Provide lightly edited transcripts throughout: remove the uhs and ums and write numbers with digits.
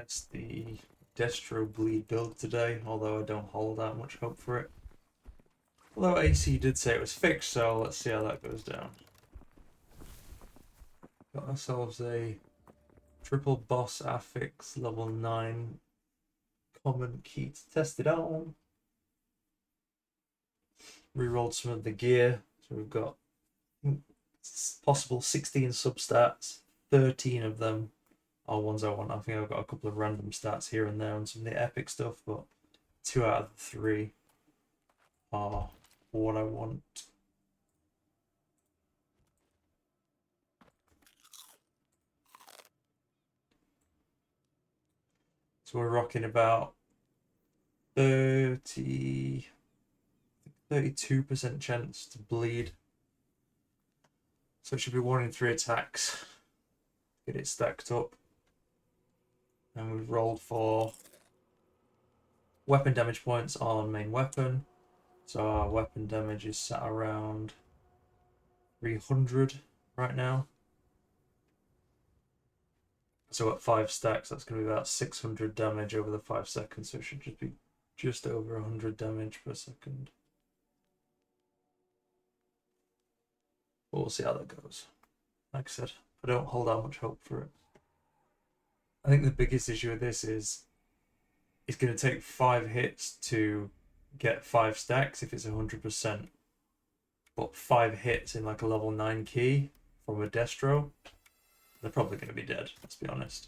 test the destro bleed build today, although I don't hold out much hope for it. Although AC did say it was fixed, so let's see how that goes down. Got ourselves a triple boss affix level 9 common key to test it on. Rerolled some of the gear, so we've got possible 16 substats, 13 of them are ones I want. I think I've got a couple of random stats here and there and some of the epic stuff, but 2 out of the 3 are what I want. So we're rocking about 32% chance to bleed. So it should be 1 in 3 attacks. Get it stacked up. And we've rolled for weapon damage points on main weapon. So our weapon damage is sat around 300 right now. So at 5 stacks, that's going to be about 600 damage over the 5 seconds. So it should just be just over 100 damage per second. But we'll see how that goes. Like I said, I don't hold out much hope for it. I think the biggest issue with this is it's going to take 5 hits to get 5 stacks if it's 100%. But 5 hits in like a level 9 key from a destro, they're probably going to be dead, let's be honest.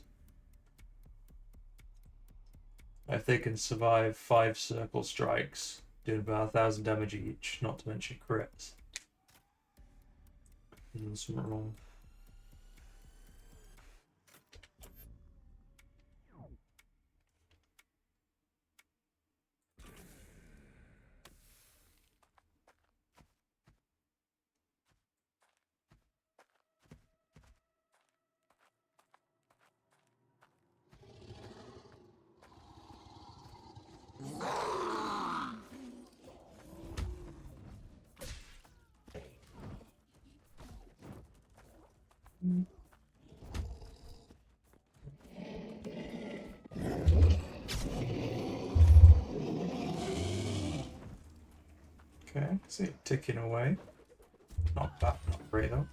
If they can survive 5 circle strikes, doing about 1,000 damage each, not to mention crits. And something wrong. Okay, see it ticking away. Not bad, not great though.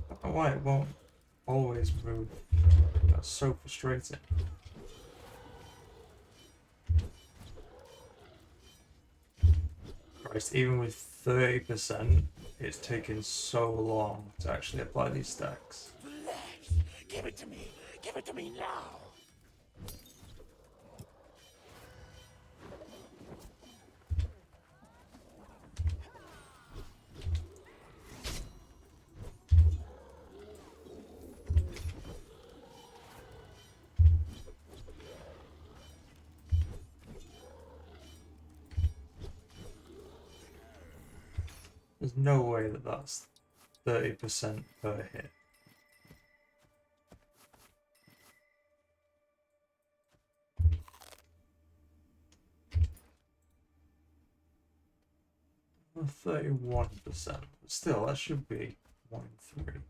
I don't know why it won't always move. That's so frustrating. Christ, even with 30%, it's taken so long to actually apply these stacks. Give it to me. Give it to me now. There's no way that that's 30% per hit. Well, 31%. Still, that should be 1 in 3.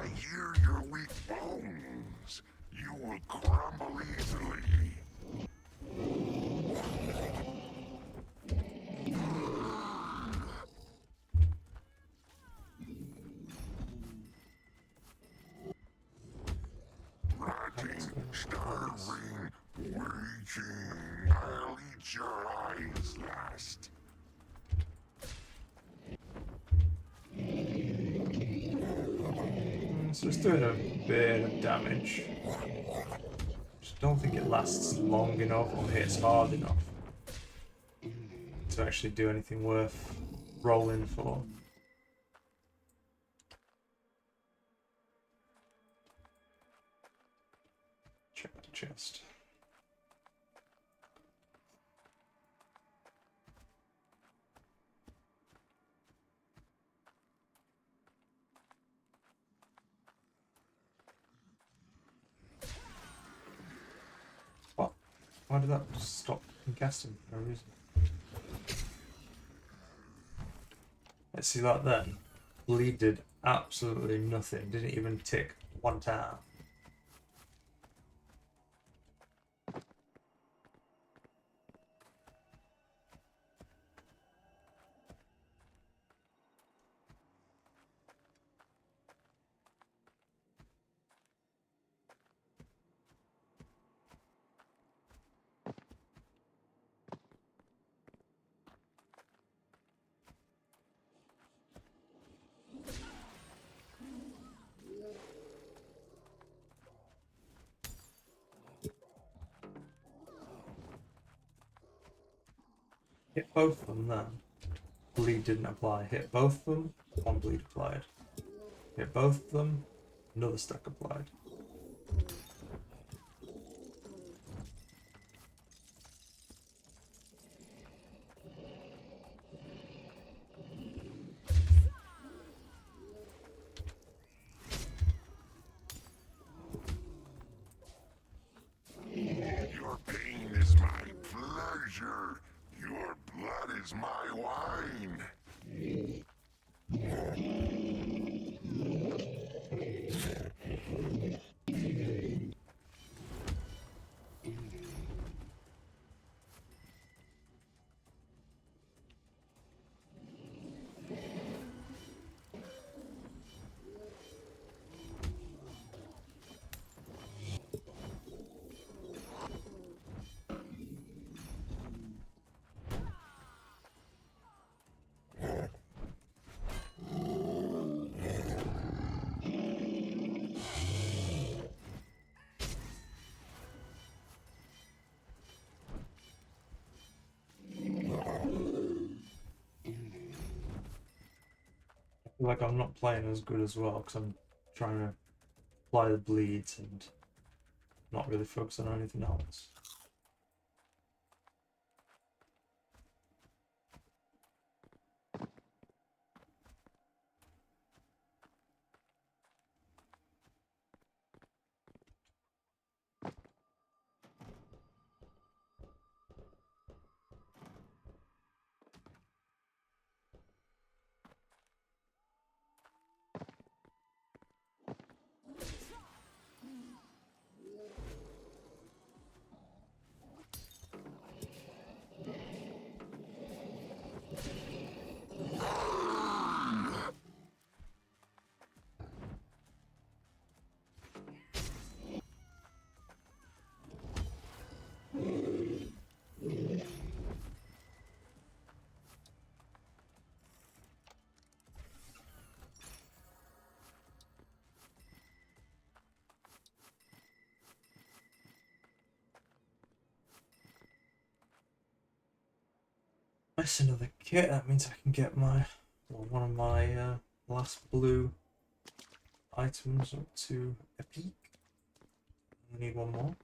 I hear your weak bones. You will crumble easily. Rotting, starving, raging. I'll eat your eyes last. So it's doing a bit of damage. Just don't think it lasts long enough or hits hard enough. to actually do anything worth rolling for. Check the chest. What? Why did that stop casting for no reason? Let's see that then. Bleed did absolutely nothing. Didn't even tick one time. Hit both of them then. Bleed didn't apply. Hit both of them, one bleed applied. Hit both of them, another stack applied. Your pain is my pleasure. Your blood is my wine. I feel like I'm not playing as good as well because I'm trying to apply the bleeds and not really focus on anything else. Nice, another kit. That means I can get my, well, one of my last blue items up to a peak. I need one more.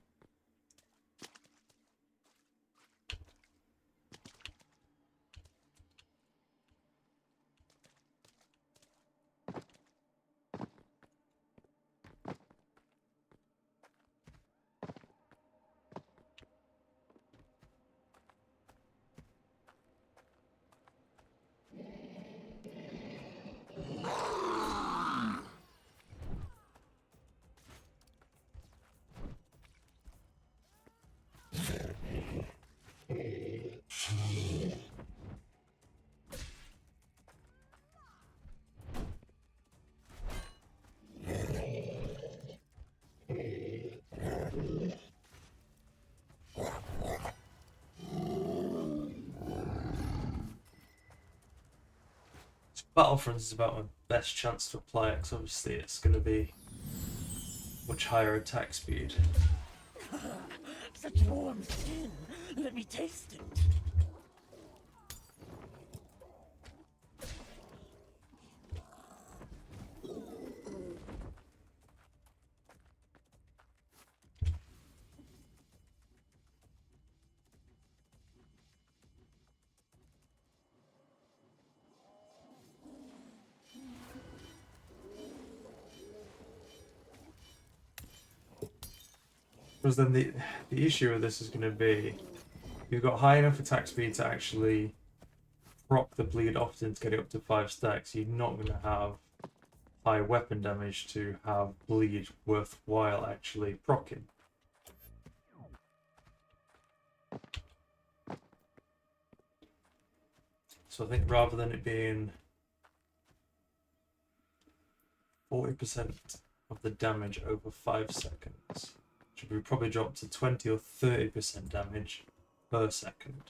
Battlefront is about my best chance to apply it because obviously it's going to be much higher attack speed. Such warm skin. Let me taste it. suppose then the issue with this is going to be you've got high enough attack speed to actually proc the bleed often to get it up to 5 stacks. You're not going to have high weapon damage to have bleed worthwhile actually proccing. So I think rather than it being 40% of the damage over 5 seconds, should we probably drop to 20 or 30% damage per second.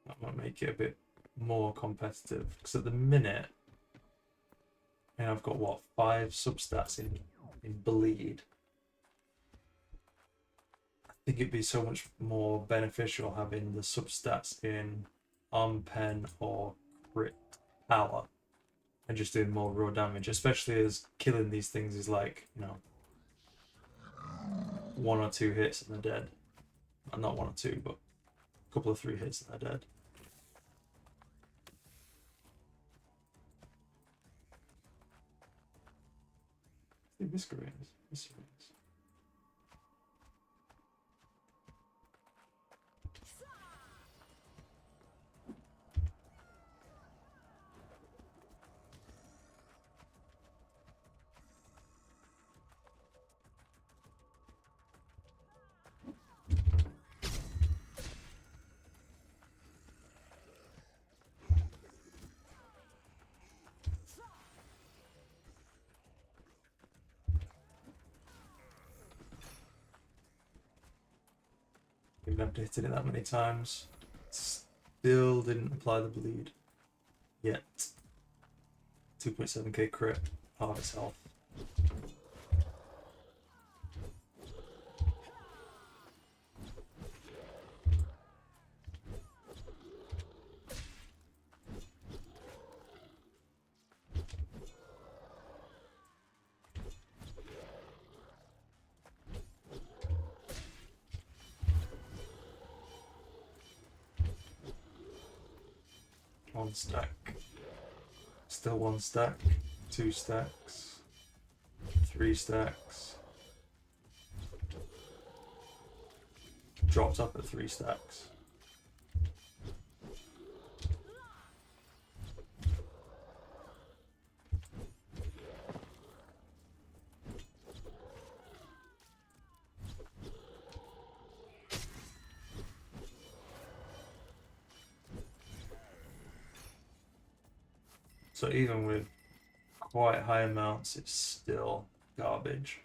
That might make it a bit more competitive, because at the minute, and I've got what, 5 substats in bleed. I think it'd be so much more beneficial having the substats in arm pen or crit power and just doing more raw damage, especially as killing these things is like, you know, 1 or 2 hits and they're dead. Not 1 or 2, but a couple of 3 hits and they're dead. Viscerines. I've hit it that many times. Still didn't apply the bleed yet. 2.7k crit, half its health. One stack. Still 1 stack. 2 stacks. 3 stacks. Dropped up at 3 stacks. So even with quite high amounts, it's still garbage.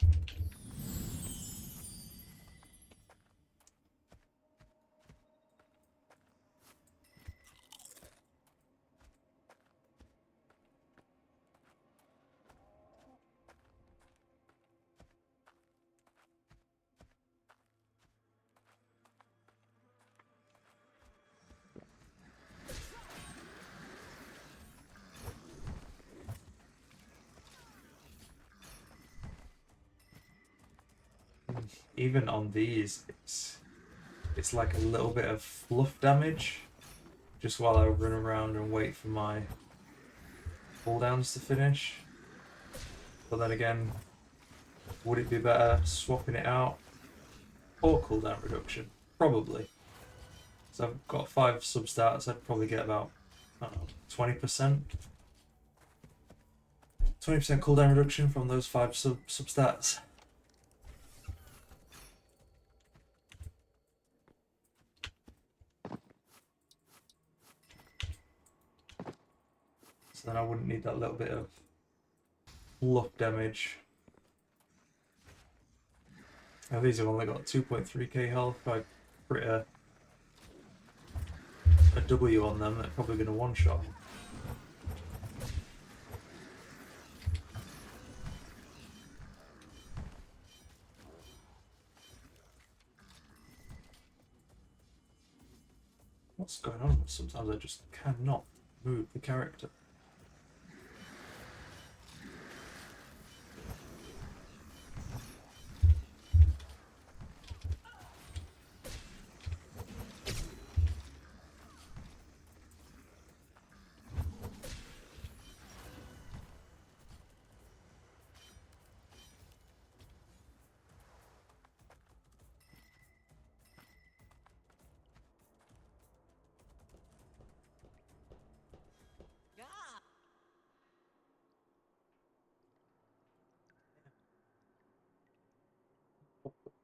Even on these, it's like a little bit of fluff damage, just while I run around and wait for my cooldowns to finish. But then again, would it be better swapping it out or cooldown reduction? Probably. So I've got 5 substats, I'd probably get about, I don't know, 20%. 20% cooldown reduction from those 5 substats. So then I wouldn't need that little bit of fluff damage. Now these have only got 2.3k health. If I crit a W on them, they're probably going to one-shot. What's going on? Sometimes I just cannot move the character.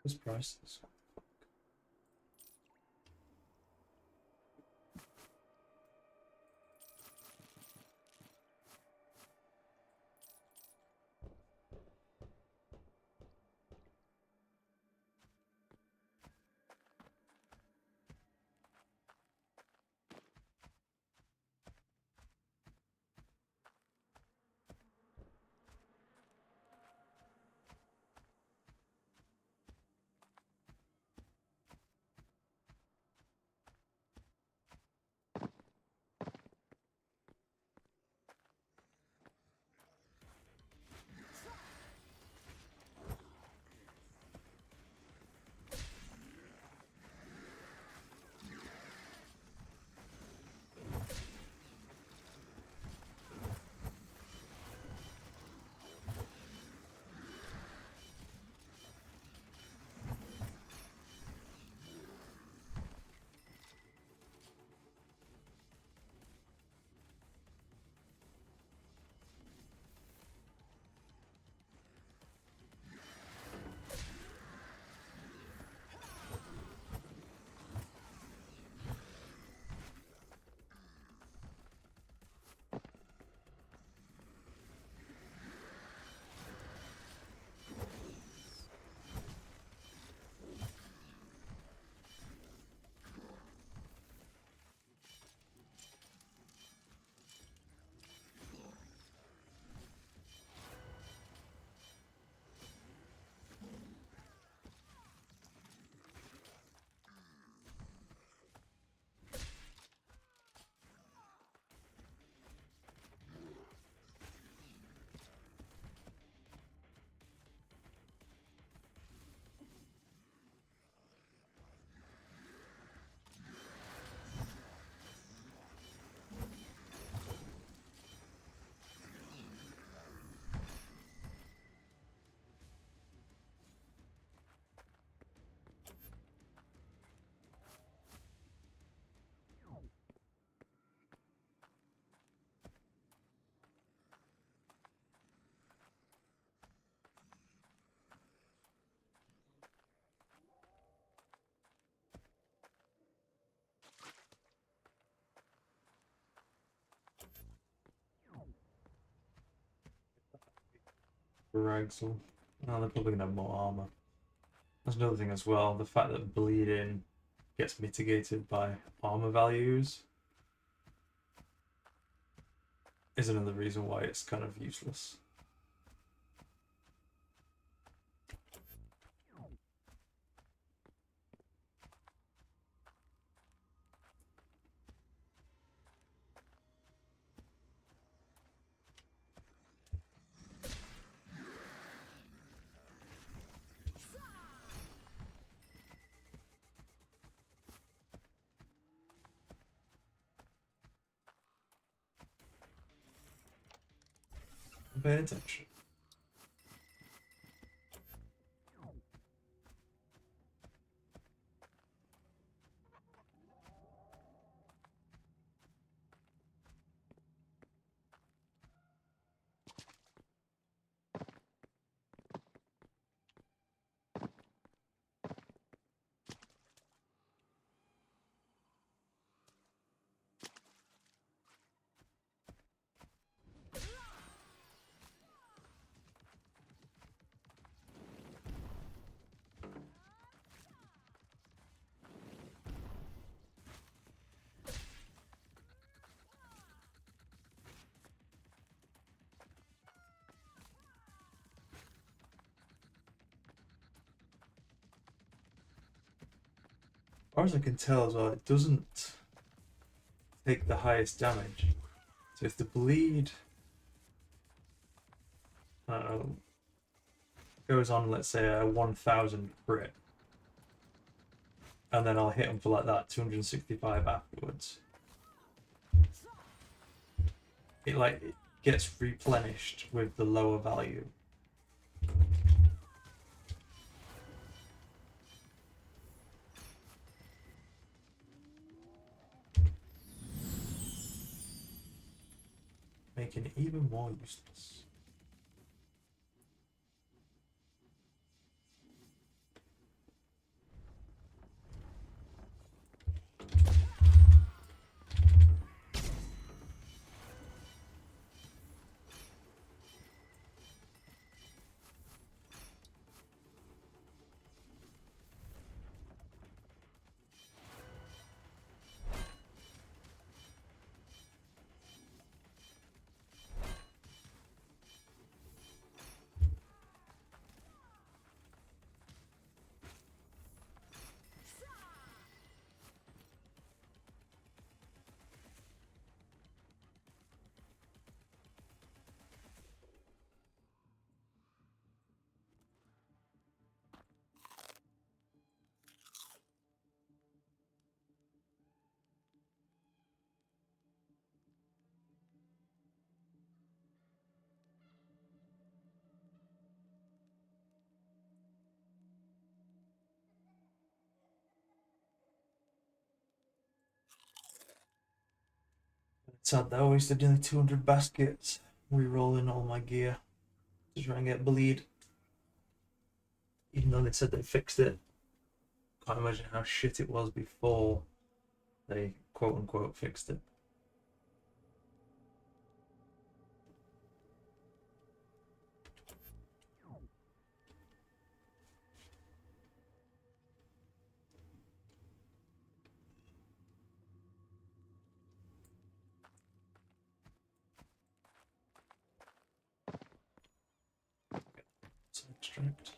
His prices. Ryzen. Oh, they're probably gonna have more armor. That's another thing as well. The fact that bleeding gets mitigated by armor values is another reason why it's kind of useless. Pay attention. As far as I can tell as well, it doesn't take the highest damage. So if the bleed, I don't know, goes on, let's say, a 1000 crit, and then I'll hit him for like that 265 afterwards, it gets replenished with the lower value. Making it even more useless. Sad though, I wasted nearly 200 baskets re-rolling all my gear to try and get bleed. Even though they said they fixed it. Can't imagine how shit it was before they quote unquote fixed it. So extract.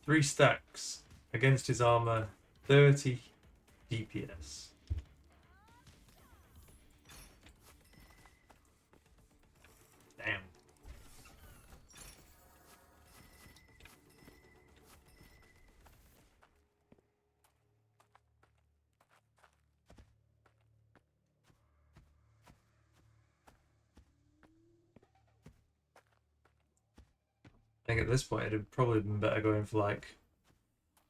Three stacks against his armor, 30 DPS. Damn. I think at this point it'd probably been better going for like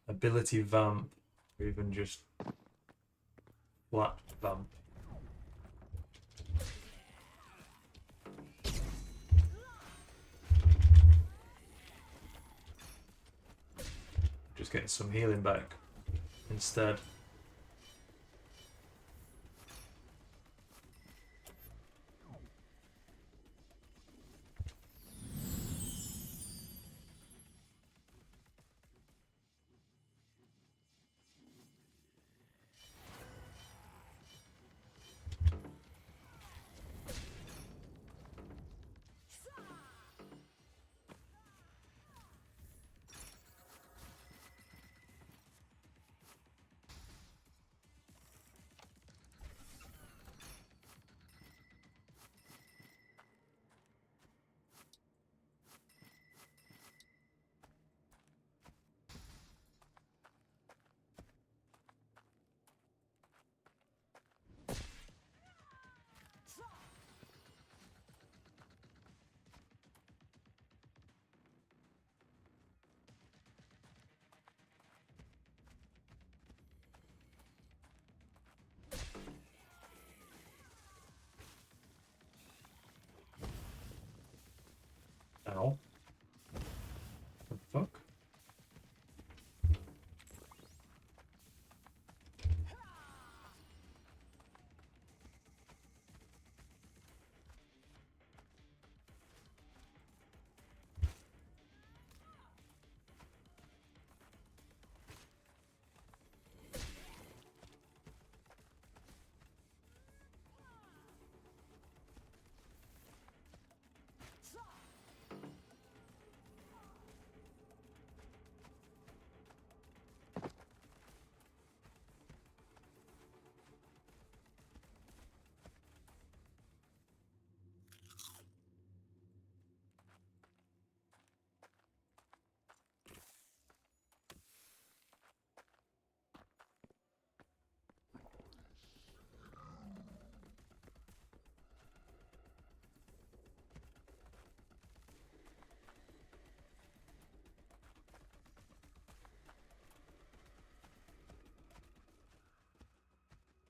ability vamp or even just flat vamp. Just getting some healing back instead. Ow. What the fuck?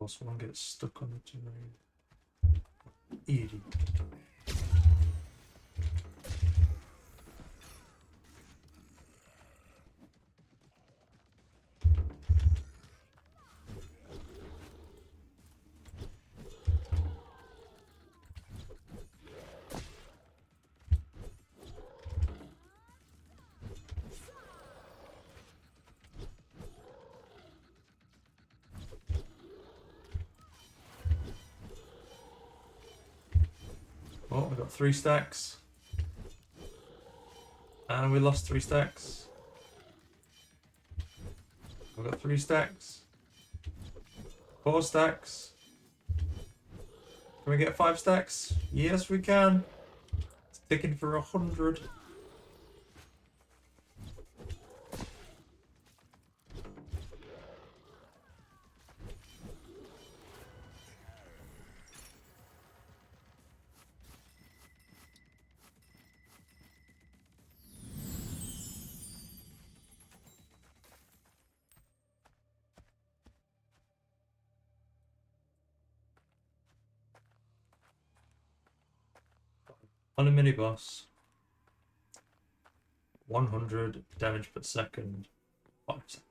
Also, one gets stuck on the terrain. Idiot. Oh, we got 3 stacks. And we lost 3 stacks. We've got 3 stacks. 4 stacks. Can we get 5 stacks? Yes, we can. It's ticking for 100. On a mini boss, 100 damage per second, 5 seconds.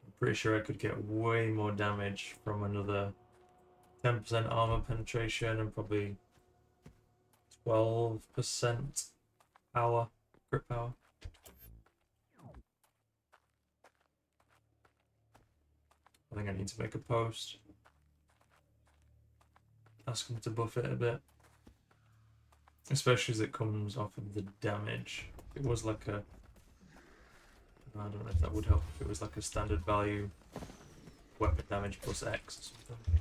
I'm pretty sure I could get way more damage from another 10% armor penetration and probably 12% power, grip power. I think I need to make a post. Ask him to buff it a bit. Especially as it comes off of the damage. It was like a... I don't know if that would help if it was like a standard value weapon damage plus X or something.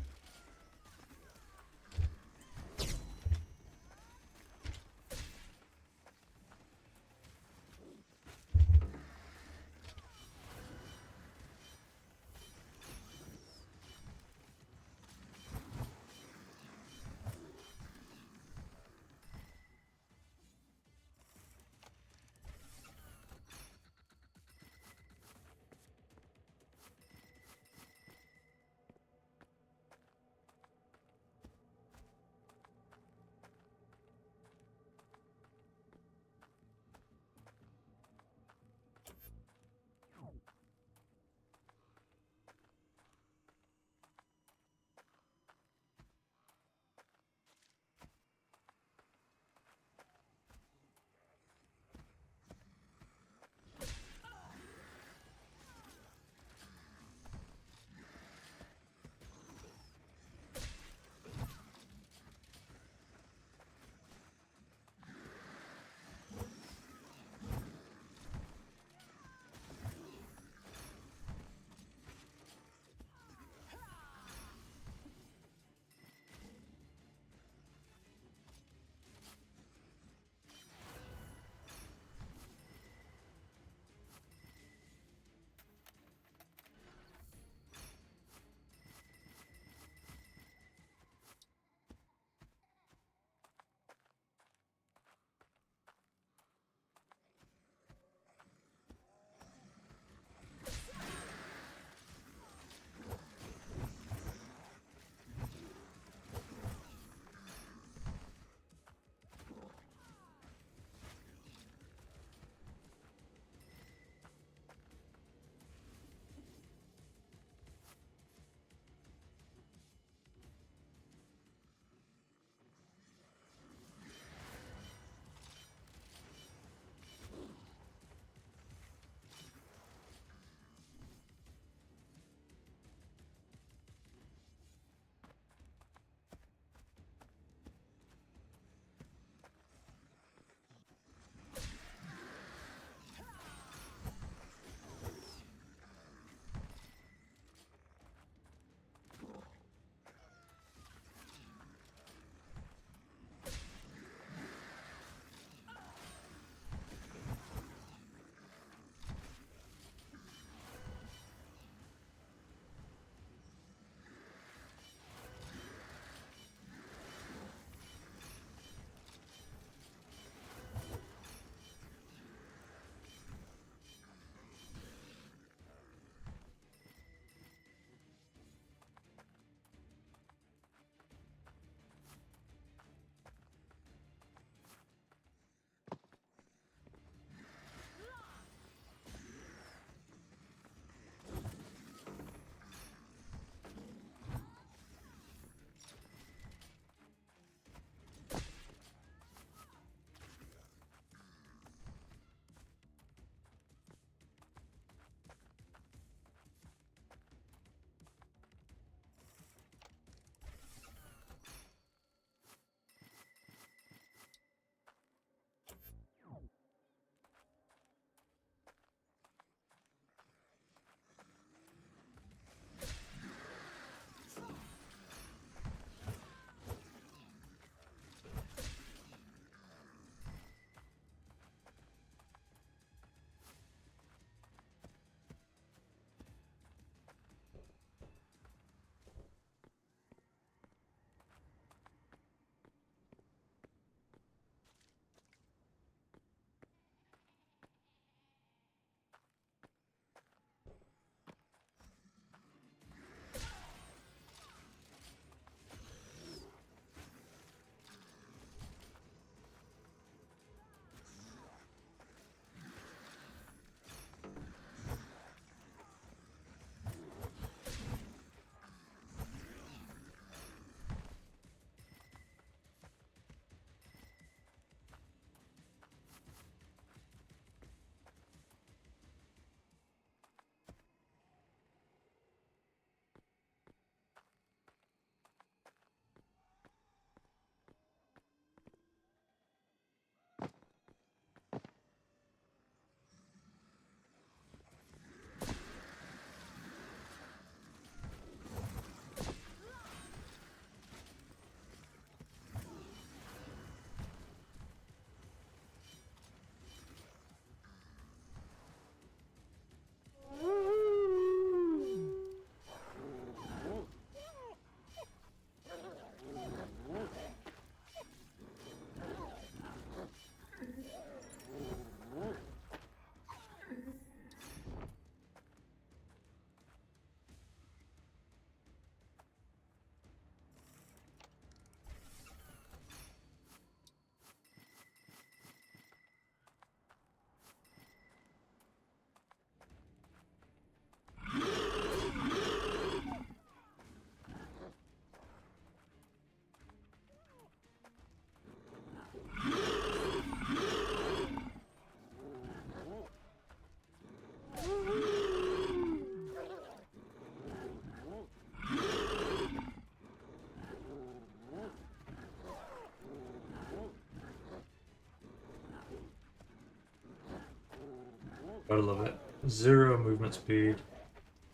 Gotta love it. 0 movement speed,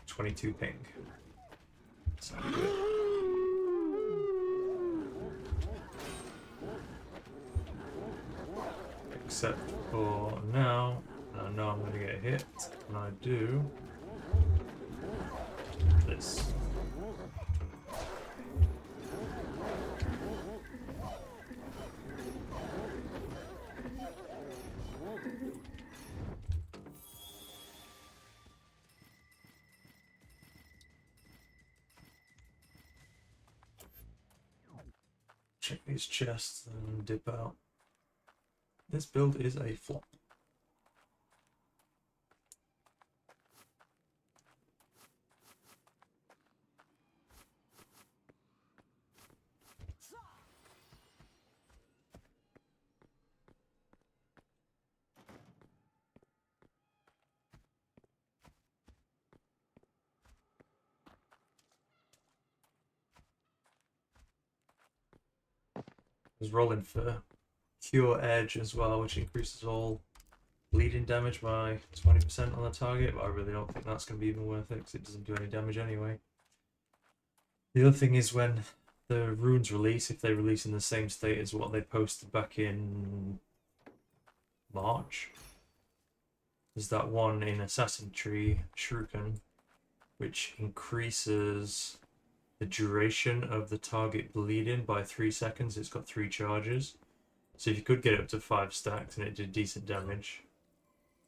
22 ping. Sounds good. Except for now, I know I'm gonna get hit, and I do this. Check these chests and dip out. This build is a flop. I was rolling for Cure Edge as well, which increases all bleeding damage by 20% on the target, but I really don't think that's going to be even worth it because it doesn't do any damage anyway. The other thing is when the runes release, if they release in the same state as what they posted back in March, there's that one in Assassin Tree, Shuriken, which increases the duration of the target bleeding by 3 seconds. It's got 3 charges. So if you could get it up to 5 stacks and it did decent damage,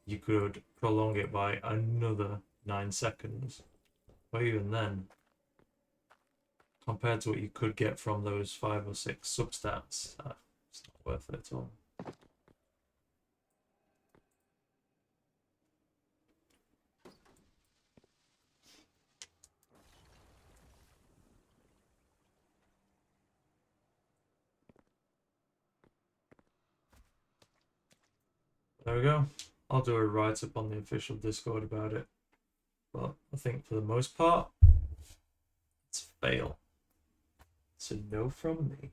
you could prolong it by another 9 seconds. But even then, compared to what you could get from those 5 or 6 substats, it's not worth it at all. There we go. I'll do a write-up on the official Discord about it. But I think for the most part, it's a fail. It's a no from me.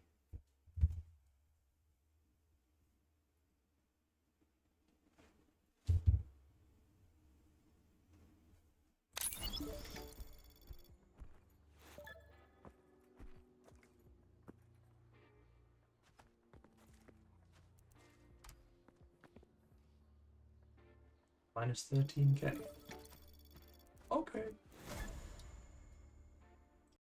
Minus 13k. Okay.